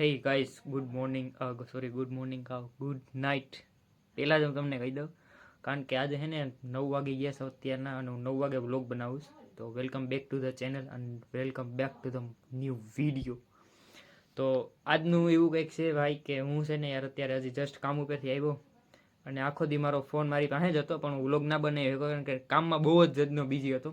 હે guys, good morning. Good night. પહેલાં જ હું તમને કહી દઉં, કારણ કે આજે છે ને 9 વાગી ગયા છે અત્યારના, અને હું 9 વાગે વ્લોગ બનાવું છું. તો welcome back to the channel and welcome back to the new video. તો આજનું એવું કંઈક છે ભાઈ કે હું છે ને યાર અત્યારે હજી જસ્ટ કામ ઉપરથી આવ્યો, અને આખો દી મારો ફોન મારી પાસે જ હતો, પણ હું વ્લોગ ના બનાવ્યો કારણ કે કામમાં બહુ જ જજનો બીજી હતો.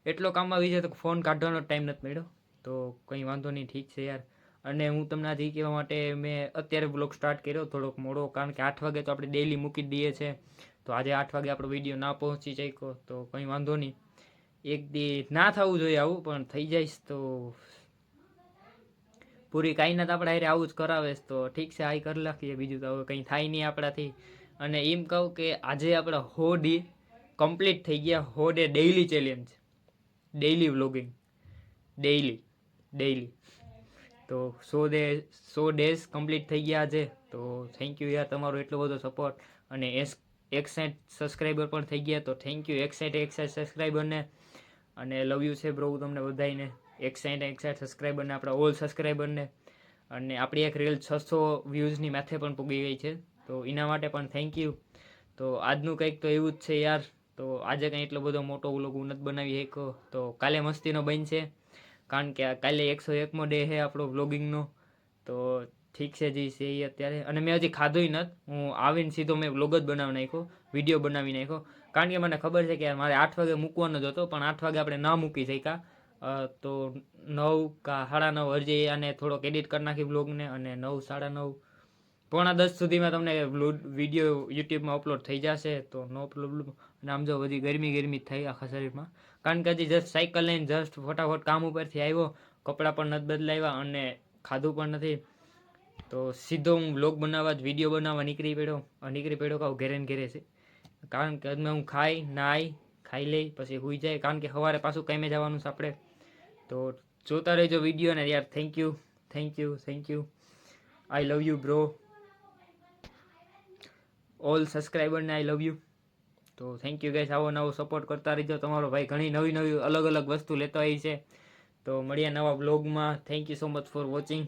એટલો કામમાં બીજો હતો કે ફોન કાઢવાનો ટાઈમ નથી મળ્યો. તો કંઈ વાંધો નહીં, ઠીક છે યાર. અને હું તમને આજે એ કહેવા માટે મેં અત્યારે બ્લોગ સ્ટાર્ટ કર્યો થોડોક મોડો, કારણ કે 8 વાગે તો આપણે ડેઈલી મૂકી જ દઈએ છીએ. તો આજે 8 વાગે આપણો વિડીયો ના પહોંચી શક્યો તો કંઈ વાંધો નહીં. એક દી ના થવું જોઈએ આવું, પણ થઈ જઈશ તો પૂરી કાંઈ નથી આપણે હારે આવું જ કરાવે તો ઠીક છે, આ કરી નાખીએ. બીજું તો હવે કંઈ થાય નહીં આપણાથી. અને એમ કહું કે આજે આપણા 100 ડે કમ્પ્લીટ થઈ ગયા. 100 day daily challenge, daily vlogging, daily. તો 100 ડેઝ કમ્પ્લીટ થઈ ગયા છે. તો થેન્ક યુ યાર, તમારો એટલો બધો સપોર્ટ. અને 61 સબસ્ક્રાઈબર પણ થઈ ગયા, તો થેન્ક યુ 61 સબસ્ક્રાઈબરને. અને લવ યુ છે બ્રો તમને બધાને, 61 સબસ્ક્રાઈબરને, આપણા ઓલ સબસ્ક્રાઈબરને. અને આપણી એક રીલ 600 વ્યૂઝની માથે પણ પૂગી ગઈ છે, તો એના માટે પણ થેન્ક યુ. તો આજનું કંઈક તો એવું જ છે યાર. તો આજે કંઈ એટલો બધો મોટો વ્લોગ હું નથી બનાવી શક્યો, તો કાલે મસ્તીનો બનશે, કારણ કે કાલે 101મો ડે છે આપણો વ્લોગિંગનો. તો ઠીક છે જી છે એ અત્યારે. અને મેં હજી ખાધું નથી, હું આવીને સીધો મેં વ્લોગ જ બનાવી નાખ્યો, વિડીયો બનાવી નાખ્યો. કારણ કે મને ખબર છે કે યાર મારે 8 વાગે મૂકવાનો જ હતો, પણ 8 વાગે આપણે ના મૂકી શક્યા. તો 9 કા 9:30 અરજી અને થોડોક એડિટ કરી નાખી વ્લોગને, અને 9, 9:30, પોણા 10 સુધીમાં તમને વિડીયો યુટ્યુબમાં અપલોડ થઈ જશે, તો નો પ્રોબ્લેમ. અને આમ જો બધી ગરમી થઈ આખા શરીરમાં, કારણ કે હજી જસ્ટ સાયકલ લઈને જસ્ટ ફટાફટ કામ ઉપરથી આવ્યો, કપડાં પણ નથી બદલાવ્યા અને ખાધું પણ નથી. તો સીધો હું વ્લોગ બનાવવા જ વિડીયો બનાવવા નીકળી પડ્યો કહું ઘેરે ને ઘેરે છે. કારણ કે હજુ હું ખાઈ લઈ પછી સૂઈ જાય, કારણ કે સવારે પાછું કામે જવાનું છે આપણે. તો જોતા રહેજો વિડીયો ને યાર. Thank you. I love you bro. All સબસ્ક્રાઈબરને આઈ લવ યુ. તો થેન્ક યુ ગાઈસ, આવો નવો સપોર્ટ કરતા રહીજો. તમારો ભાઈ ઘણી નવી અલગ વસ્તુ લેતો આવી છે. તો મળીએ નવા બ્લોગમાં. Thank you so much for watching.